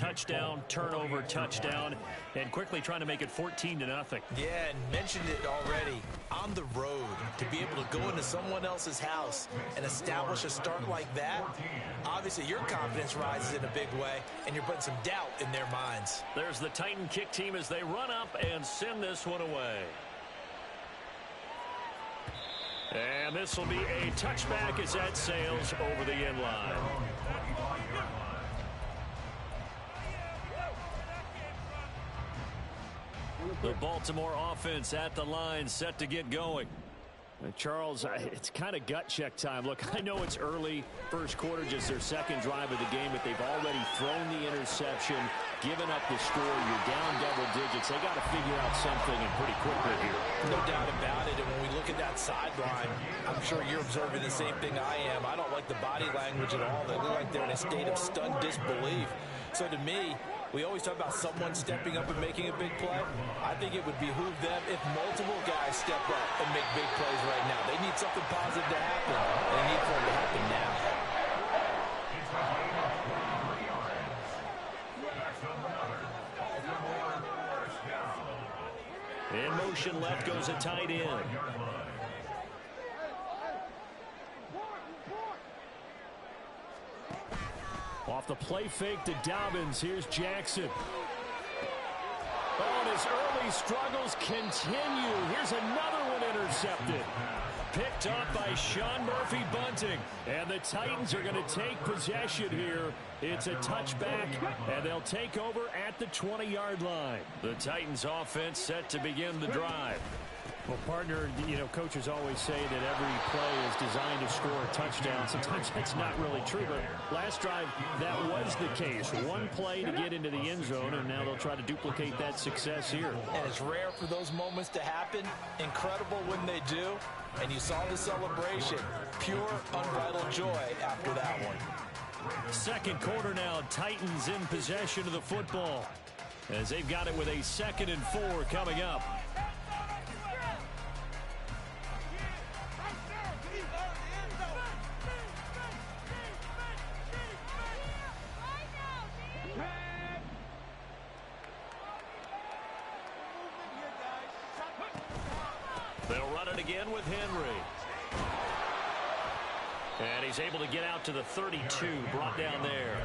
touchdown, turnover, touchdown, and quickly trying to make it 14-0. Yeah, and mentioned it already. On the road, to be able to go into someone else's house and establish a start like that, obviously your confidence rises in a big way, and you're putting some doubt in their minds. There's the Titan kick team as they run up and send this one away. And this will be a touchback as that sails over the end line. The Baltimore offense at the line, set to get going. Charles, it's kind of gut check time. Look, I know it's early, first quarter, just their second drive of the game, but they've already thrown the interception, given up the score. You're down double digits. They got to figure out something and pretty quickly here. No doubt about it. And when we look at that sideline, I'm sure you're observing the same thing I am. I don't like the body language at all. They look like they're in a state of stunned disbelief. So to me, we always talk about someone stepping up and making a big play. I think it would behoove them if multiple guys step up and make big plays right now. They need something positive to happen, and they need for it to happen now. In motion left goes a tight end. Off the play fake to Dobbins. Here's Jackson. Oh, and his early struggles continue. Here's another one intercepted. Picked up by Sean Murphy-Bunting. And the Titans are going to take possession here. It's a touchback, and they'll take over at the 20-yard line. The Titans offense set to begin the drive. Well, partner, coaches always say that every play is designed to score a touchdown. Sometimes that's not really true, but last drive, that was the case. One play to get into the end zone, and now they'll try to duplicate that success here. And it's rare for those moments to happen. Incredible when they do. And you saw the celebration. Pure, unbridled joy after that one. Second quarter now, Titans in possession of the football, as they've got it with a 2nd and 4 coming up. They'll run it again with Henry. And he's able to get out to the 32, brought down there.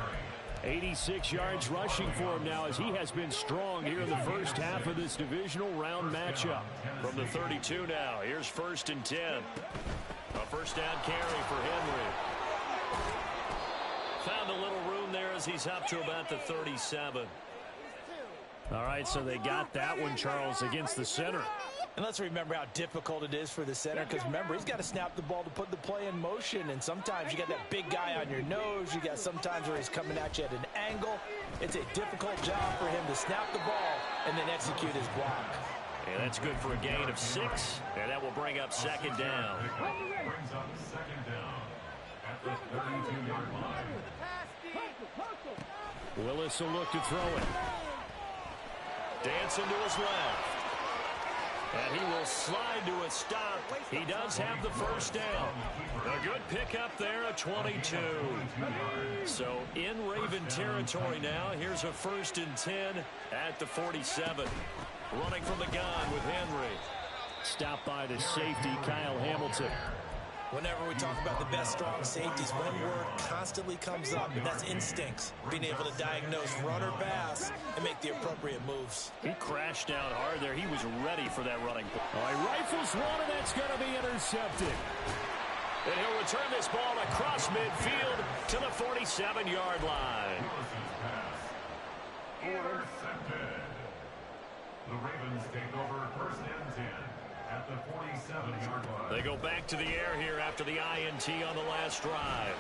86 yards rushing for him now, as he has been strong here in the first half of this divisional round matchup. From the 32 now, here's 1st and 10. A first down carry for Henry. Found a little room there as he's up to about the 37. All right, so they got that one, Charles, against the center. And let's remember how difficult it is for the center, because remember, he's got to snap the ball to put the play in motion, and sometimes you got that big guy on your nose. You got sometimes where he's coming at you at an angle. It's a difficult job for him to snap the ball and then execute his block. And that's good for a gain of 6, and that will bring up 2nd down. Brings up 2nd down at the 32-yard line. Willis will look to throw it. Dancing to his left. And he will slide to a stop. He does have the first down. A good pickup there, a 22. So in Raven territory now. Here's a 1st and 10 at the 47. Running from the gun with Henry. Stopped by the safety, Kyle Hamilton. Whenever we talk about the best strong safeties, one word constantly comes up, and that's instincts. Being able to diagnose run or pass and make the appropriate moves. He crashed down hard there. He was ready for that running play. All right, rifles one, and that's going to be intercepted. And he'll return this ball across midfield to the 47-yard line. Intercepted. The Ravens take over 1st and 10. At the 47-yard line. They go back to the air here after the INT on the last drive.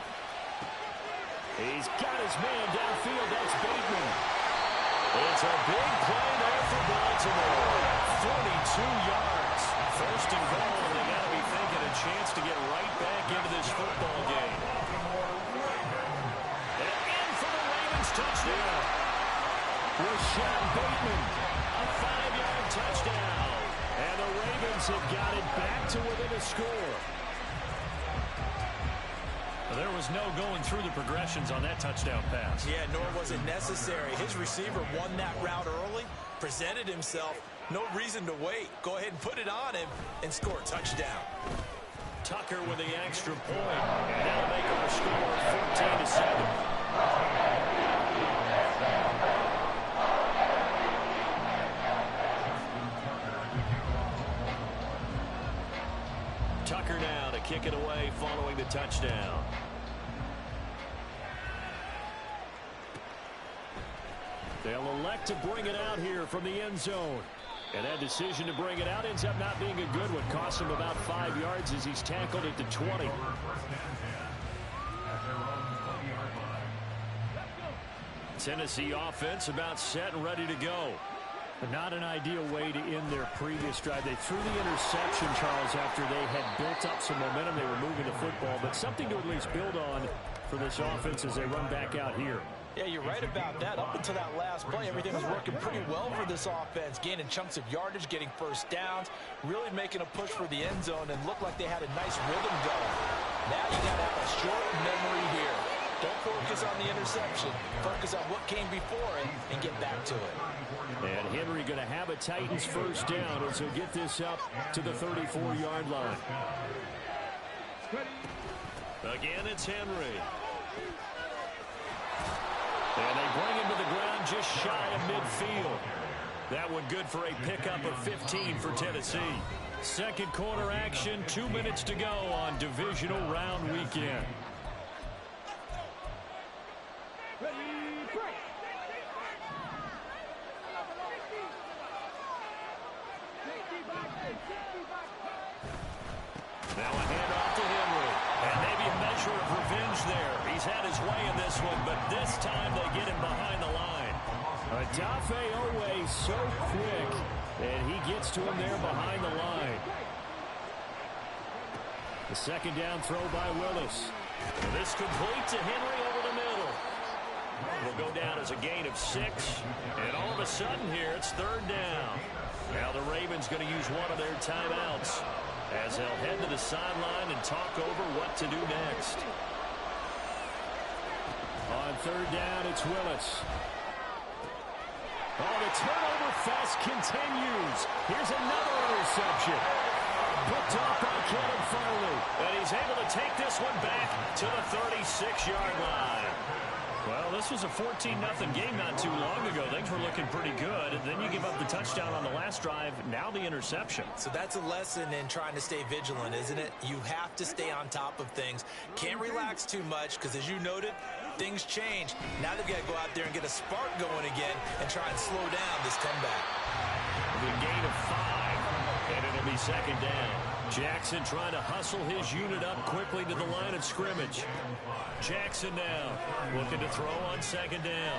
He's got his man downfield. That's Bateman. It's a big play there for Baltimore. 42 yards. 1st and goal. They got to be thinking a chance to get right back into this football game. And in for the Ravens touchdown. Rashad Bateman. A 5-yard touchdown. And the Ravens have got it back to within a score. There was no going through the progressions on that touchdown pass. Yeah, nor was it necessary. His receiver won that route early, presented himself. No reason to wait. Go ahead and put it on him and score a touchdown. Tucker with the extra point. And that'll make our score 14-7. Tucker now to kick it away following the touchdown. They'll elect to bring it out here from the end zone. And that decision to bring it out ends up not being a good one. Cost him about 5 yards as he's tackled at the 20. Tennessee offense about set and ready to go. But not an ideal way to end their previous drive. They threw the interception, Charles, after they had built up some momentum. They were moving the football, but something to at least build on for this offense as they run back out here. Yeah, you're right about that. Up until that last play, everything was working pretty well for this offense. Gaining chunks of yardage, getting first downs, really making a push for the end zone, and looked like they had a nice rhythm going. Now you got to have a short memory here. Don't focus on the interception. Focus on what came before it and get back to it. And Henry going to have a Titans first down as he'll get this up to the 34-yard line. Again, it's Henry. And they bring him to the ground just shy of midfield. That one good for a pickup of 15 for Tennessee. Second quarter action, 2 minutes to go on divisional round weekend. Now a handoff to Henry. And maybe a measure of revenge there. He's had his way in this one, but this time they get him behind the line. Odafe Oweh so quick, and he gets to him there behind the line. The second down throw by Willis. And this complete to Henry over the middle. Will go down as a gain of 6. And all of a sudden here, it's third down. Now the Ravens going to use one of their timeouts as they'll head to the sideline and talk over what to do next. On third down, it's Willis. Oh, the turnover fest continues. Here's another interception. Picked off by Kevin Farley. And he's able to take this one back to the 36-yard line. Well, this was a 14-0 game not too long ago. Things were looking pretty good. And then you give up the touchdown on the last drive. Now the interception. So that's a lesson in trying to stay vigilant, isn't it? You have to stay on top of things. Can't relax too much because, as you noted, things change. Now they've got to go out there and get a spark going again and try and slow down this comeback. The gain of 5, and it'll be second down. Jackson trying to hustle his unit up quickly to the line of scrimmage. Jackson now looking to throw on second down.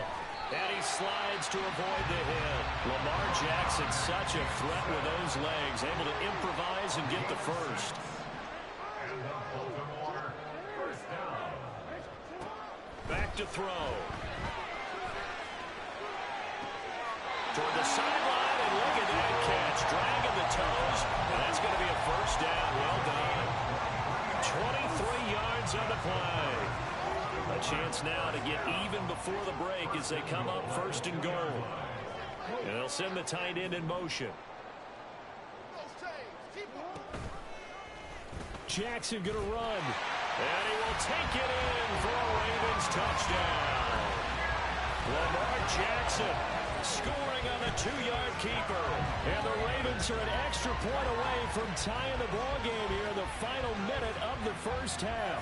And he slides to avoid the hit. Lamar Jackson, such a threat with those legs, able to improvise and get the first. Back to throw. Toward the sideline, and look at that catch. Dragging the toes, and that's going to be a first down. Well done. 23 yards on the play. A chance now to get even before the break as they come up first and goal. And they'll send the tight end in motion. Jackson going to run. And he will take it in for a Ravens touchdown. Lamar Jackson scoring on the 2-yard keeper. And the Ravens are an extra point away from tying the ball game here in the final minute of the first half.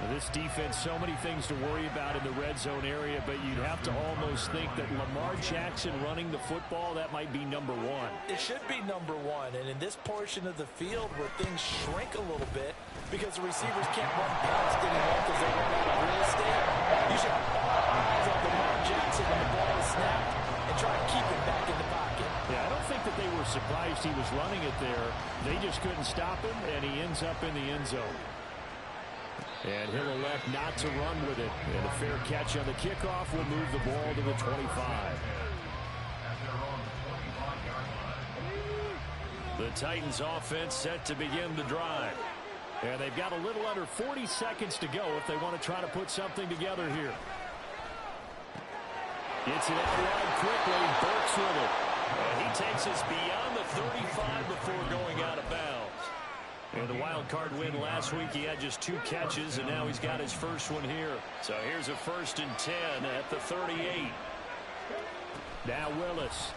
This defense, so many things to worry about in the red zone area, but you'd have to almost think that Lamar Jackson running the football, that might be number 1. It should be number 1, and in this portion of the field where things shrink a little bit because the receivers can't run past anymore because they run out of real estate, you should have eyes on Lamar Jackson when the ball is snapped and try to keep it back in the pocket. Yeah, I don't think that they were surprised he was running it there. They just couldn't stop him, and he ends up in the end zone. And he'll elect not to run with it. And a fair catch on the kickoff will move the ball to the 25. The Titans offense set to begin the drive. And they've got a little under 40 seconds to go if they want to try to put something together here. Gets it out wide quickly. Burks with it. And he takes us beyond the 35 before going out of bounds. And the wild card win last week, he had just 2 catches, and now he's got his first one here. So here's a 1st and 10 at the 38. Now Willis.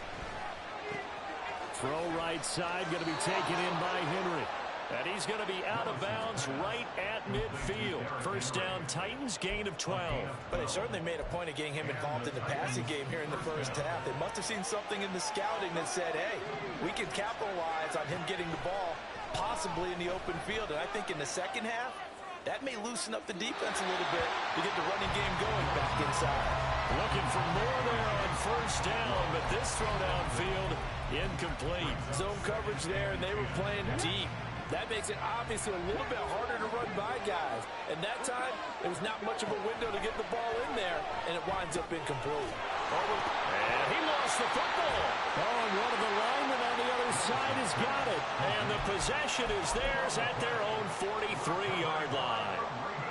Throw right side, going to be taken in by Henry. And he's going to be out of bounds right at midfield. First down, Titans, gain of 12. But they certainly made a point of getting him involved in the passing game here in the first half. They must have seen something in the scouting that said, hey, we can capitalize on him getting the ball, possibly in the open field. And I think in the second half, that may loosen up the defense a little bit to get the running game going back inside. Looking for more there on first down, but this throw downfield, incomplete. Zone coverage there, and they were playing deep. That makes it obviously a little bit harder to run by guys. And that time, there was not much of a window to get the ball in there, and it winds up incomplete. And he lost the football. Oh, and one of the linemen on the other side has got it. And the possession is theirs at their own 43-yard line.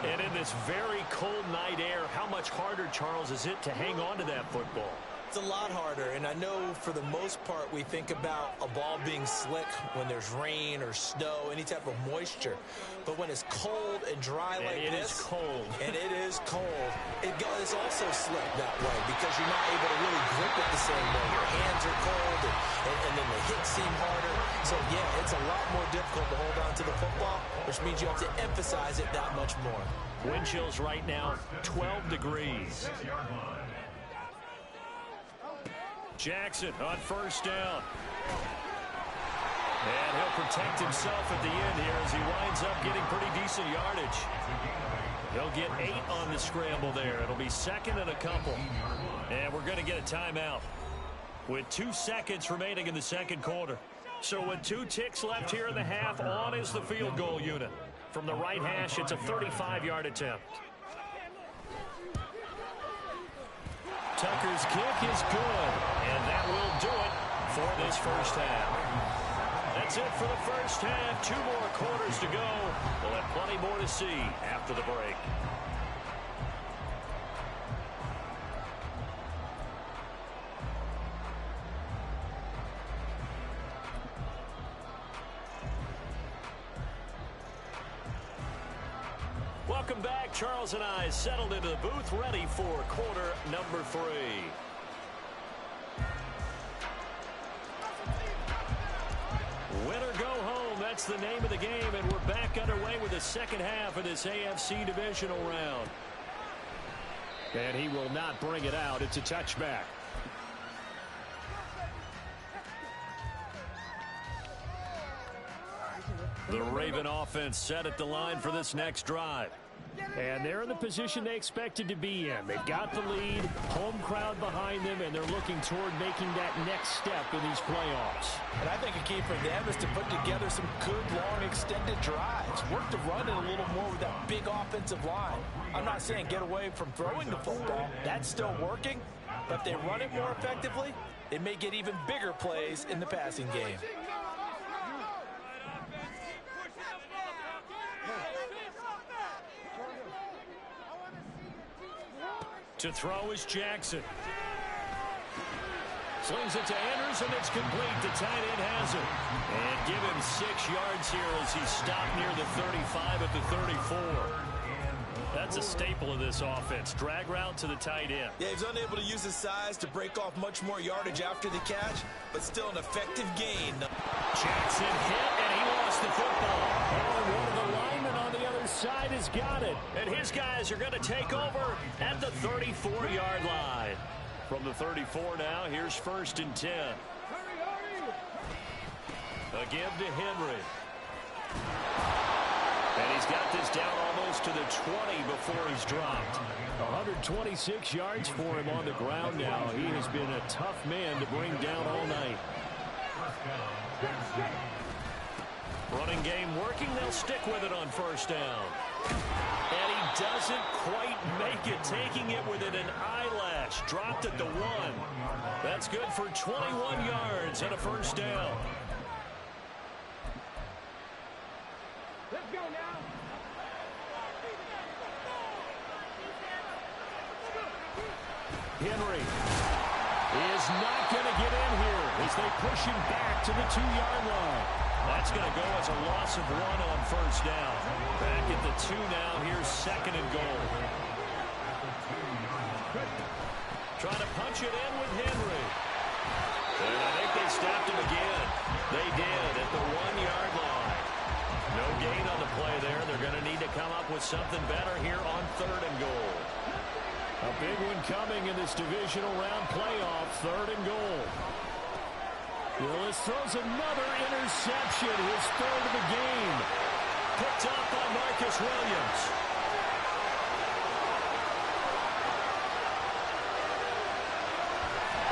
And in this very cold night air, how much harder, Charles, is it to hang on to that football? It's a lot harder, and I know for the most part we think about a ball being slick when there's rain or snow, any type of moisture. But when it's cold and dry like this, it is cold. And it is cold, it's also slick that way because you're not able to really grip it the same way. Your hands are cold, and then the hits seem harder. So, yeah, it's a lot more difficult to hold on to the football, which means you have to emphasize it that much more. Wind chills right now, 12 degrees. Jackson on first down. And he'll protect himself at the end here as he winds up getting pretty decent yardage. He'll get 8 on the scramble there. It'll be 2nd and a couple. And we're going to get a timeout with 2 seconds remaining in the second quarter. So with 2 ticks left here in the half, on is the field goal unit. From the right hash, it's a 35-yard attempt. Tucker's kick is good, and that will do it for this first half. That's it for the first half. 2 more quarters to go. We'll have plenty more to see after the break. Welcome back. Charles and I settled into the booth, ready for quarter number 3. Win or go home, that's the name of the game, and we're back underway with the second half of this AFC divisional round. And he will not bring it out. It's a touchback. The Raven offense set at the line for this next drive. And they're in the position they expected to be in. They've got the lead, home crowd behind them, and they're looking toward making that next step in these playoffs. And I think a key for them is to put together some good, long, extended drives. Work the run in a little more with that big offensive line. I'm not saying get away from throwing the football. That's still working. But if they run it more effectively, it may get even bigger plays in the passing game. To throw is Jackson. Slings it to Andrews, and it's complete. The tight end has it. And give him 6 yards here as he stopped near the 35 at the 34. That's a staple of this offense. Drag route to the tight end. Yeah, he's unable to use his size to break off much more yardage after the catch, but still an effective gain. Jackson hit, and he lost the football. Oh, one of the linemen on the other side has got it. And his guys are going to take over at the 34-yard line. From the 34 now, here's 1st and 10. Again to Henry. And he's got this down almost to the 20 before he's dropped. 126 yards for him on the ground now. He has been a tough man to bring down all night. Running game working. They'll stick with it on first down. And he doesn't quite make it, taking it within an eyelash. Dropped at the 1. That's good for 21 yards and a first down. Let's go now. Henry is not going to get in here as they push him back to the 2-yard line. That's going to go as a loss of 1 on first down. Back at the 2 now. Here's 2nd and goal. Trying to punch it in with Henry. And I think they stopped him again. They did at the 1-yard line. No gain on the play there. They're going to need to come up with something better here on 3rd and goal. A big one coming in this divisional round playoff. 3rd and goal. Willis throws another interception. His 3rd of the game. Picked up by Marcus Williams.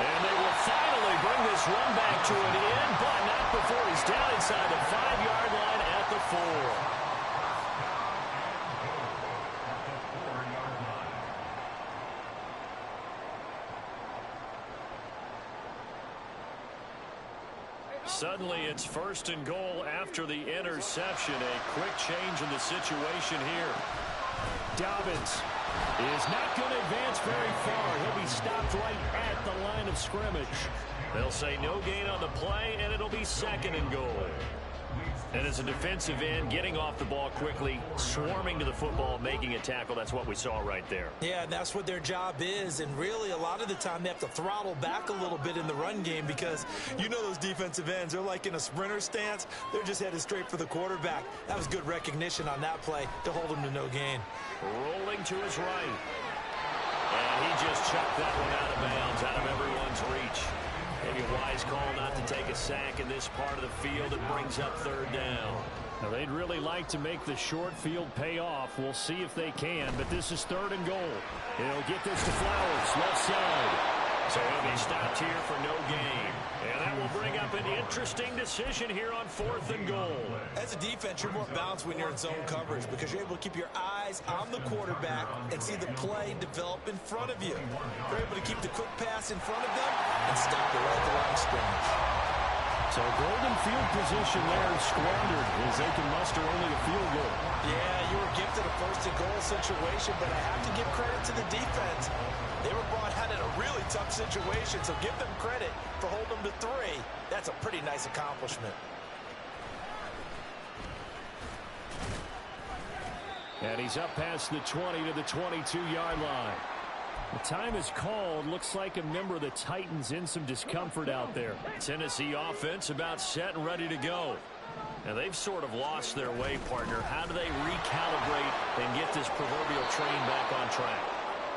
And they will finally bring this run back to an end, but not before he's down inside the 5-yard line at the 4. Suddenly, it's 1st and goal after the interception. A quick change in the situation here. Dobbins is not going to advance very far. He'll be stopped right at the line of scrimmage. They'll say no gain on the play, and it'll be 2nd and goal. And as a defensive end, getting off the ball quickly, swarming to the football, making a tackle, that's what we saw right there. Yeah, and that's what their job is. And really, a lot of the time, they have to throttle back a little bit in the run game because you know those defensive ends, they're like in a sprinter stance. They're just headed straight for the quarterback. That was good recognition on that play to hold him to no gain. Rolling to his right. And he just chucked that one out of bounds, out of everyone's reach. Maybe a wise call not to take a sack in this part of the field. It brings up 3rd down. Now, they'd really like to make the short field pay off. We'll see if they can, but this is 3rd and goal. He'll get this to Flowers, left side. So he'll be stopped here for no gain. And that will bring up an interesting decision here on 4th and goal. As a defense, you're more balanced when you're in zone coverage because you're able to keep your eyes on the quarterback and see the play develop in front of you. You're able to keep the quick pass in front of them and stop it right at the line of scrimmage. So golden field position there squandered as they can muster only a field goal. Yeah, you were gifted a 1st and goal situation, but I have to give credit to the defense. They were brought out in a really tough situation, so give them credit for holding them to 3. That's a pretty nice accomplishment. And he's up past the 20 to the 22-yard line. The time is called. Looks like a member of the Titans in some discomfort out there. Tennessee offense about set and ready to go. Now, they've sort of lost their way, partner. How do they recalibrate and get this proverbial train back on track?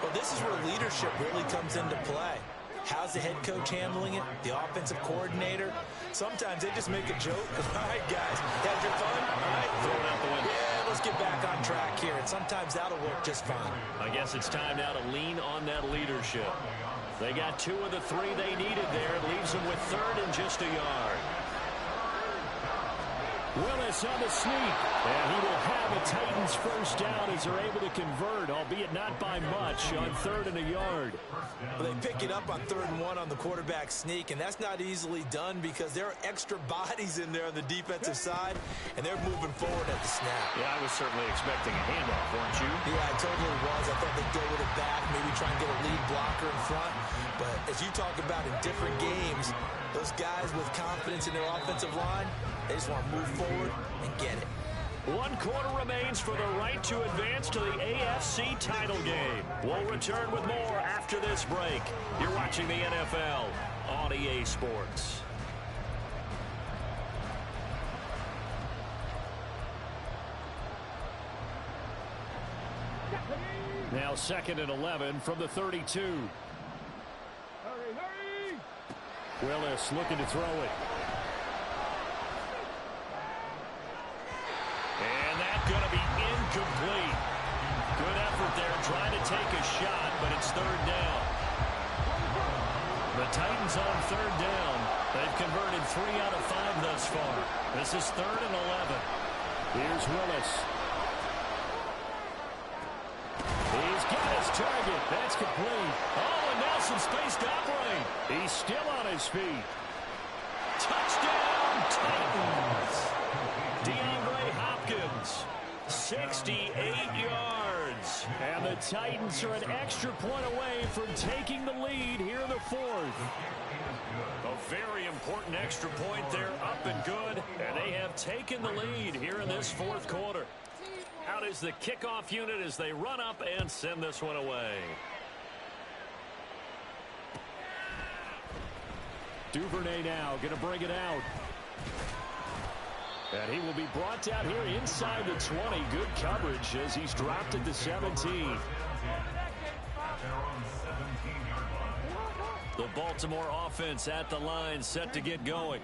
Well, this is where leadership really comes into play. How's the head coach handling it? The offensive coordinator? Sometimes they just make a joke. All right, guys, had your fun? All right, throw it out the window. Yeah, let's get back on track here. And sometimes that'll work just fine. I guess it's time now to lean on that leadership. They got 2 of the 3 they needed there. It leaves them with 3rd and just a yard. Willis on the sneak, and he will have a Titans 1st down as they're able to convert, albeit not by much, on 3rd and a yard. Well, they pick it up on 3rd and 1 on the quarterback sneak, and that's not easily done because there are extra bodies in there on the defensive side, and they're moving forward at the snap. Yeah, I was certainly expecting a handoff, weren't you? Yeah, I totally was. I thought they'd go with it back, maybe try and get a lead blocker in front. But as you talk about in different games, those guys with confidence in their offensive line, they just want to move forward and get it. 1 quarter remains for the right to advance to the AFC title game. We'll return with more after this break. You're watching the NFL on EA Sports. Now 2nd and 11 from the 32. Willis looking to throw it. And that's going to be incomplete. Good effort there trying to take a shot, but it's 3rd down. The Titans on 3rd down. They've converted 3 out of 5 thus far. This is 3rd and 11. Here's Willis. He's got his target. That's complete. Oh, and now some space to operate. He's still on his feet. Touchdown, Titans. DeAndre Hopkins 68 yards. And the Titans are an extra point away from taking the lead here in the fourth. A very important extra point there, up and good. And they have taken the lead here in this fourth quarter. Out is the kickoff unit as they run up and send this one away. Duvernay now going to bring it out. And he will be brought down here inside the 20. Good coverage as he's dropped at the 17. The Baltimore offense at the line set to get going.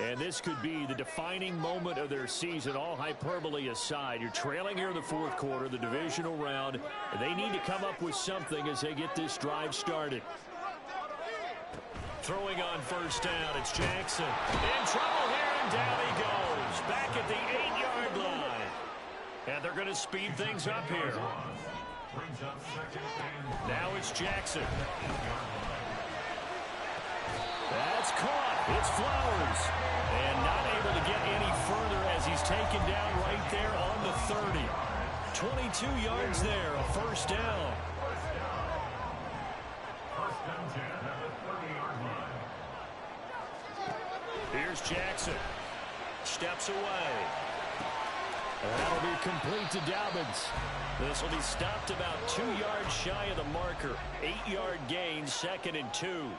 And this could be the defining moment of their season, all hyperbole aside. You're trailing here in the fourth quarter, the divisional round. And they need to come up with something as they get this drive started. Throwing on first down, it's Jackson. In trouble here, and down he goes. Back at the 8-yard line. And they're going to speed things up here. Now it's Jackson. That's caught. It's Flowers. And not able to get any further as he's taken down right there on the 30. 22 yards there, a first down. Here's Jackson. Steps away. And that'll be complete to Dobbins. This will be stopped about 2 yards shy of the marker. 8-yard gain, 2nd and 2.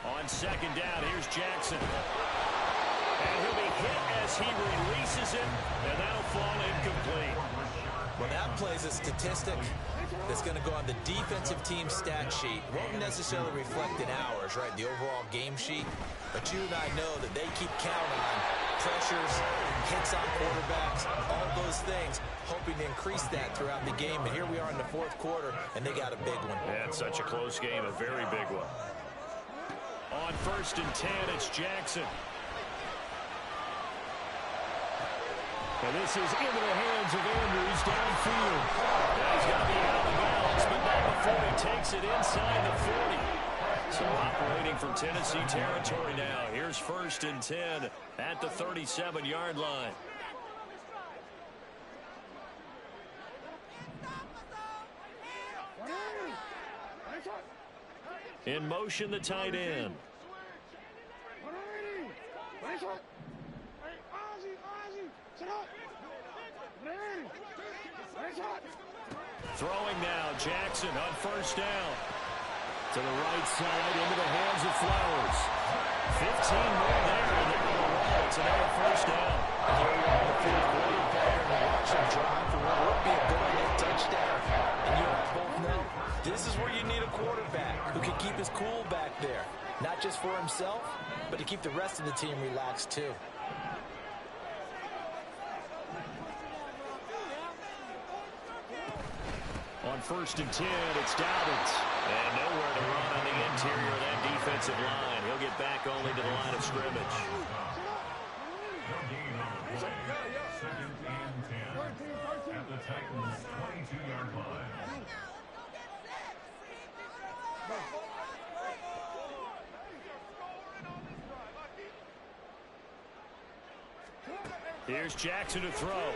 On second down, here's Jackson. And he'll be hit as he releases it, and that'll fall incomplete. Well, that plays a statistic that's going to go on the defensive team stat sheet. Won't necessarily reflect in ours, right, the overall game sheet. But you and I know that they keep count on pressures, hits on quarterbacks, all those things, hoping to increase that throughout the game. And here we are in the fourth quarter, and they got a big one. Yeah, it's such a close game, a very big one. On 1st and 10, it's Jackson. And this is into the hands of Andrews downfield. Now he's got to be out of bounds, but not before he takes it inside the 40. So operating from Tennessee territory now. Here's 1st and 10 at the 37-yard line. In motion, the tight end. Throwing now, Jackson on first down. To the right side, into the hands of Flowers. 15 more there, and they're going to run. It's another first down. Here we are in the fourth quarter, and watch him drive for what would be a go-ahead touchdown. And you both know, this is where you need a quarterback who can keep his cool back there. Not just for himself, but to keep the rest of the team relaxed too. On 1st and 10, it's Dobbins. And nowhere to run on the interior of that defensive line. He'll get back only to the line of scrimmage. Second and 10 at the Titans' 22-yard line. Here's Jackson to throw.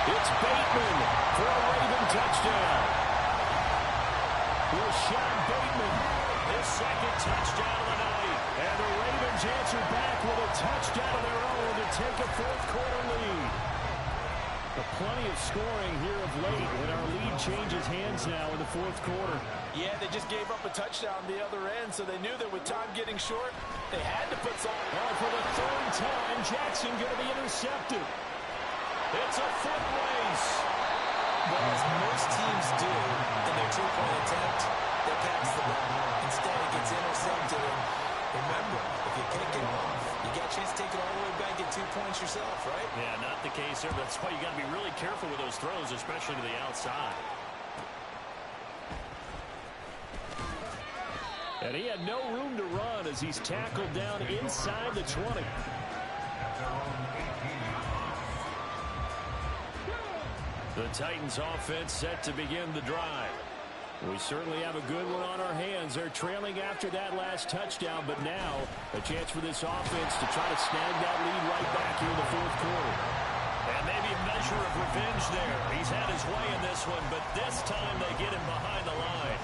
It's Bateman for a Raven touchdown. Rashad Bateman, his 2nd touchdown of the night. And the Ravens answer back with a touchdown of their own to take a fourth quarter lead. Plenty of scoring here of late when our lead changes hands now in the fourth quarter. Yeah, they just gave up a touchdown the other end, so they knew that with time getting short, they had to put some. Well, for the 3rd time, Jackson going to be intercepted. It's a foot race. Well, as most teams do in their two-point attempt, they pass the ball. Instead, it gets intercepted. And remember, if you kick it off, you got a chance to take it all the way back, get 2 points yourself, right? Yeah, not the case there. That's why you got to be really careful with those throws, especially to the outside. And he had no room to run as he's tackled down inside the 20. The Titans offense set to begin the drive. We certainly have a good one on our hands. They're trailing after that last touchdown, but now a chance for this offense to try to snag that lead right back here in the fourth quarter. And maybe a measure of revenge there. He's had his way in this one, but this time they get him behind the line.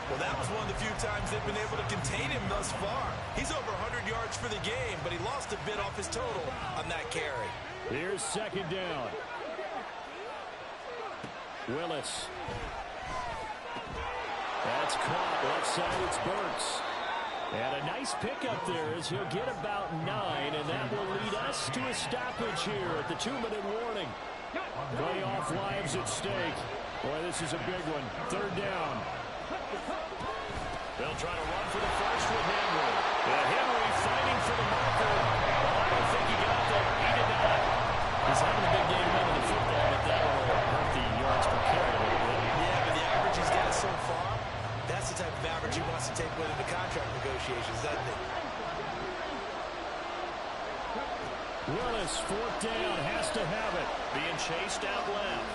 Well, that was one of the few times they've been able to contain him thus far. He's over 100 yards for the game, but he lost a bit off his total on that carry. Here's second down. Willis. That's caught. Left side, it's Burks. And a nice pickup there as he'll get about 9, and that will lead us to a stoppage here at the 2-minute warning. Playoff lives at stake. Boy, this is a big one. Third down. They'll try to run for the first with Henry. Henry fighting for the marker. Well, I don't think he got there. He did not. He's having a big game running the football, but that will hurt the yards per carry a little bit. Yeah, but the average he's got so far, that's the type of average he wants to take with him to contract negotiations, doesn't it? Willis, fourth down, has to have it. Being chased out left.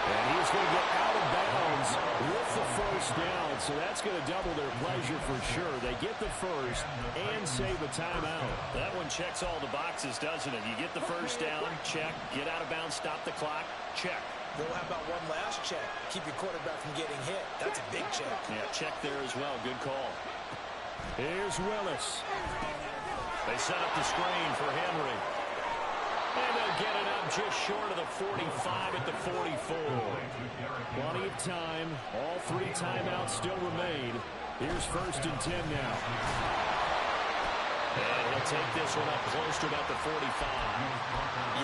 And he's going to get out of bounds with the first down, so that's going to double their pleasure for sure. They get the first and save a timeout. That one checks all the boxes, doesn't it? You get the first down, check. Get out of bounds, stop the clock, check. Well, how about one last check? Keep your quarterback from getting hit. That's a big check. Yeah, check there as well. Good call. Here's Willis. They set up the screen for Henry. And they'll get it up just short of the 45 at the 44. Plenty of time. All 3 timeouts still remain. Here's first and 10 now. And he'll take this one up close to about the 45.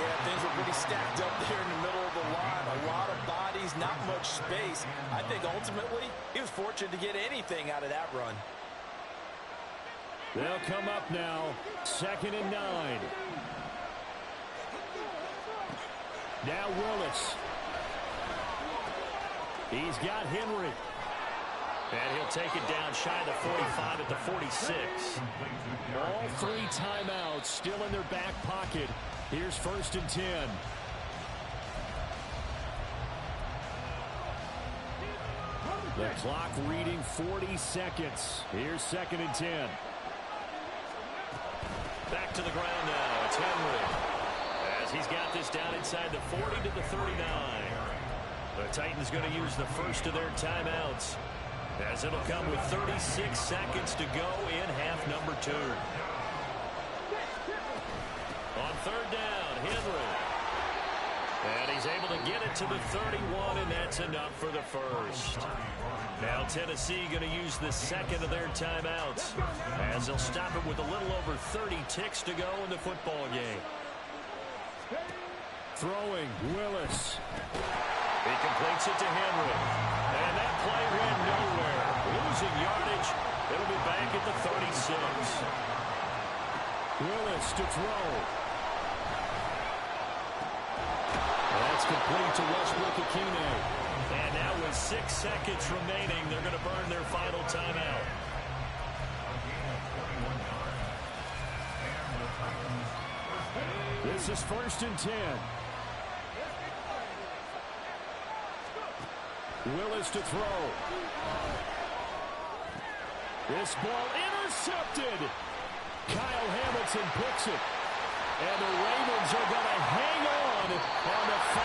Yeah, things were pretty stacked up there in the middle of the line. A lot of bodies, not much space. I think ultimately he was fortunate to get anything out of that run. They'll come up now. Second and 9. Now Willis. He's got Henry. And he'll take it down shy of the 45 at the 46. All 3 timeouts still in their back pocket. Here's first and 10. The clock reading 40 seconds. Here's second and 10. Back to the ground now. It's Henry. As he's got this down inside the 40 to the 39. The Titans going to use the first of their timeouts, as it'll come with 36 seconds to go in half number 2. On third down, Henry. And he's able to get it to the 31, and that's enough for the first. Now Tennessee going to use the second of their timeouts, as they'll stop it with a little over 30 ticks to go in the football game. Throwing, Willis. He completes it to Henry. And that play went nowhere. Losing yardage. It'll be back at the 36. Willis to throw. That's complete to Westbrook-Ikhine. And now with 6 seconds remaining, they're going to burn their final timeout. This is first and 10. Willis to throw. This ball intercepted. Kyle Hamilton picks it. And the Ravens are going to hang on the